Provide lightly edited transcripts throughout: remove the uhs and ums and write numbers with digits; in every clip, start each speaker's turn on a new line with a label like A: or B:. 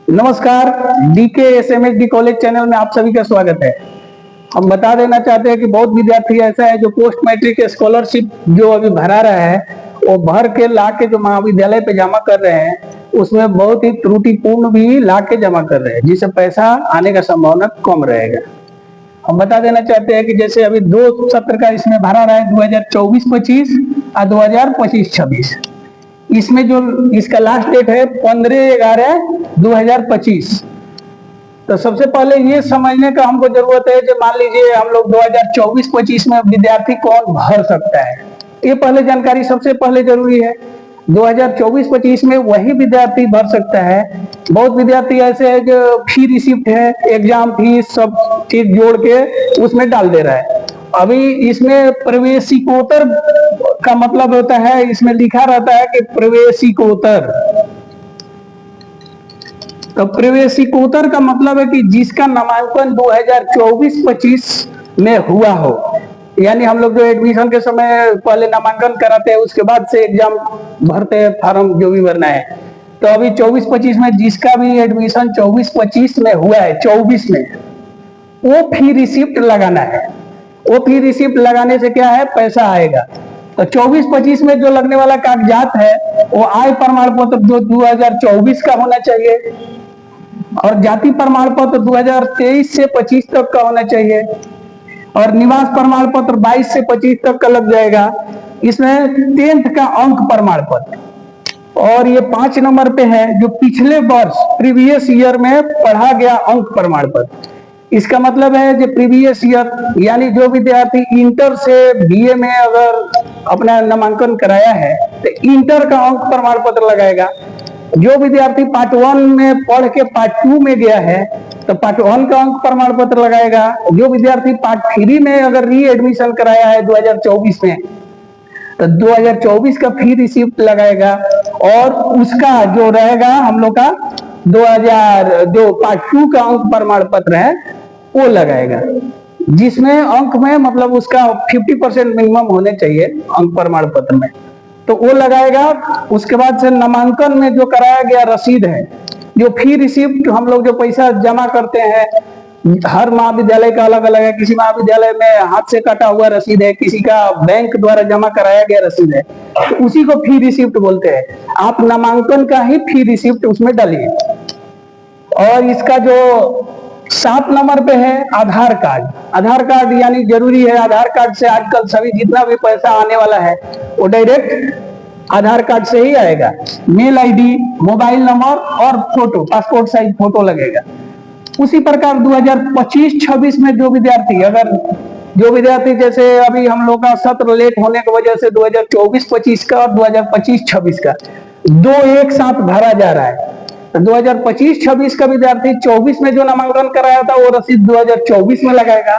A: नमस्कार। DK एसएमएसडी college channel में आप सभी का स्वागत है। हम बता देना चाहते हैं कि बहुत विद्यार्थी ऐसा है जो पोस्ट मैट्रिक स्कॉलरशिप जो अभी भरा रहा है, वो भर के ला के जो महाविद्यालय पे जमा कर रहे हैं, उसमें बहुत ही त्रुटिपूर्ण भी ला के जमा कर रहे हैं, जिससे पैसा आने का संभावना कम रहेगा। हम बता देना चाहते हैं कि जैसे अभी 2 सत्र का इसमें भरा रहा है, 2024-25 और 2025-26। इसमें जो इसका लास्ट डेट है 15/11/2025। तो सबसे पहले ये समझने का हमको जरूरत है कि मान लीजिए हम लोग 2024-25 में विद्यार्थी कौन भर सकता है, ये पहले जानकारी सबसे पहले जरूरी है। 2024-25 में वही विद्यार्थी भर सकता है। बहुत विद्यार्थी ऐसे है जो फी रिसिप्ट है, एग्जाम फीस सब चीज जोड़ के उसमें डाल दे रहा है। अभी इसमें प्रवेशिकोत्तर का मतलब होता है, इसमें लिखा रहता है कि प्रवेशिकोत्तर। तो प्रवेशिकोत्तर का मतलब है कि जिसका नामांकन 2024-25 में हुआ हो, यानी हम लोग जो एडमिशन के समय पहले नामांकन कराते हैं, उसके बाद से एग्जाम भरते हैं, फॉर्म जो भी भरना है। तो अभी 24-25 में जिसका भी एडमिशन 24-25 में हुआ है, 24 में, वो फी रिसिप्ट लगाना है। वो फी रिसिप्ट लगाने से क्या है, पैसा आएगा। तो 24-25 में जो लगने वाला कागजात है, वो आय प्रमाण पत्र जो 2024 का होना चाहिए, और जाति प्रमाण पत्र 2023 से 25 तक का होना चाहिए, और निवास प्रमाण पत्र 22 से 25 तक का लग जाएगा। इसमें 10th का अंक प्रमाण पत्र, और ये 5 नंबर पे है जो पिछले वर्ष प्रीवियस ईयर में पढ़ा गया अंक प्रमाण पत्र। इसका मतलब है जो प्रीवियस ईयर, यानी जो विद्यार्थी इंटर से बीए में अगर अपना नामांकन कराया है तो इंटर का अंक प्रमाण पत्र लगाएगा। जो विद्यार्थी पार्ट 1 में पढ़ के पार्ट 2 में गया है तो पार्ट 1 का अंक प्रमाण पत्र लगाएगा। जो विद्यार्थी पार्ट 3 में अगर री एडमिशन कराया है 2024 में, तो 2024 का फी रिसिप्ट लगाएगा, और उसका जो रहेगा हम लोग का 2000 जो पार्ट 2 का अंक प्रमाण पत्र है वो लगाएगा, जिसमें अंक में मतलब उसका 50% मिनिमम होने चाहिए अंक प्रमाण पत्र में, तो वो लगाएगा। उसके बाद से नामांकन में जो कराया गया रसीद है, जो फी रिसिप्ट हम लोग जो पैसा जमा करते हैं, हर महाविद्यालय का अलग अलग है। किसी महाविद्यालय में हाथ से काटा हुआ रसीद है, किसी का बैंक द्वारा जमा कराया गया रसीद है, तो उसी को फी रिसिप्ट बोलते हैं। आप नामांकन का ही फी रिसिप्ट उसमें डालिए। और इसका जो 7 नंबर पे है आधार कार्ड। आधार कार्ड यानी जरूरी है। आधार कार्ड से आजकल सभी जितना भी पैसा आने वाला है वो डायरेक्ट आधार कार्ड से ही आएगा। मेल आईडी, मोबाइल नंबर और फोटो, पासपोर्ट साइज फोटो लगेगा। उसी प्रकार 2025-26 में जो विद्यार्थी जैसे अभी हम लोग का सत्र लेट होने की वजह से 2024-25 का और 2025-26 का 2 एक साथ भरा जा रहा है। 2025-26 का विद्यार्थी 24 में जो नामांकन कराया था वो रसीद 2024 में लगाएगा।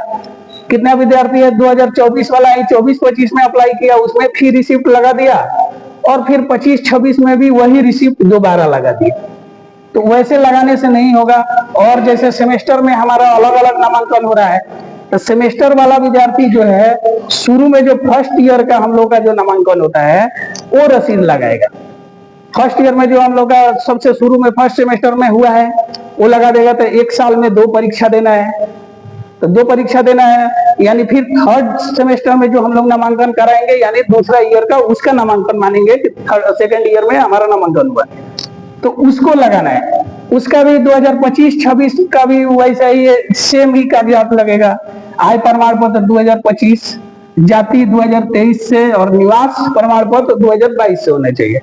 A: कितना विद्यार्थी है 2024 वाला ही 24-25 में अप्लाई किया, उसमें फी रिसिप्ट लगा दिया, और फिर 25-26 में भी वही रिसिप्ट दोबारा लगा दिया। तो वैसे लगाने से नहीं होगा। और जैसे सेमेस्टर में हमारा अलग अलग नामांकन हो रहा है, तो सेमेस्टर वाला विद्यार्थी जो है शुरू में जो फर्स्ट ईयर का हम लोग का जो नामांकन होता है वो रसीद लगाएगा। फर्स्ट ईयर में जो हम लोग का सबसे शुरू में फर्स्ट सेमेस्टर में हुआ है वो लगा देगा। तो 1 साल में 2 परीक्षा देना है, तो 2 परीक्षा देना है, यानी फिर थर्ड सेमेस्टर में जो हम लोग नामांकन कराएंगे, यानी दूसरा ईयर का उसका नामांकन मानेंगे कि सेकेंड ईयर में हमारा नामांकन हुआ, तो उसको लगाना है। उसका भी 2025-26 का भी वैसा ही सेम ही कागजात लगेगा। आय प्रमाण पत्र 2025, जाति 2023 से, और निवास प्रमाण पत्र 2022 से होने चाहिए।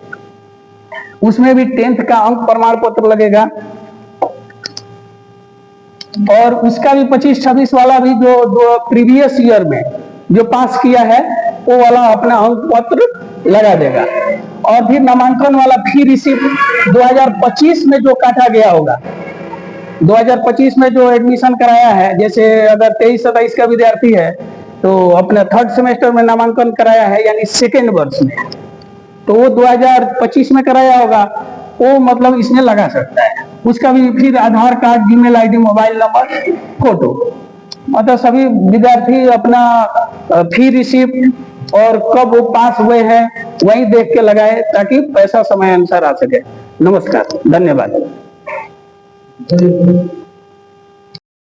A: उसमें भी 10th का अंक प्रमाण पत्र लगेगा। और उसका भी 25-26 वाला भी जो प्रीवियस ईयर में जो पास किया है वो वाला अपना अंक पत्र लगा देगा। और फिर नामांकन वाला फी रिसिप्ट 2025 में जो काटा गया होगा, 2025 में जो एडमिशन कराया है, जैसे अगर 23-27 का विद्यार्थी है तो अपना थर्ड सेमेस्टर में नामांकन कराया है यानी सेकेंड वर्ष में, तो वो 2025 में कराया होगा, वो मतलब इसमें लगा सकता है। उसका भी फिर Aadhaar card, Gmail ID, mobile number, photo, मतलब सभी विद्यार्थी अपना फी रिसिप्ट और कब वो पास हुए हैं वही देख के लगाए, ताकि पैसा समय अनुसार आ सके। नमस्कार, धन्यवाद। है।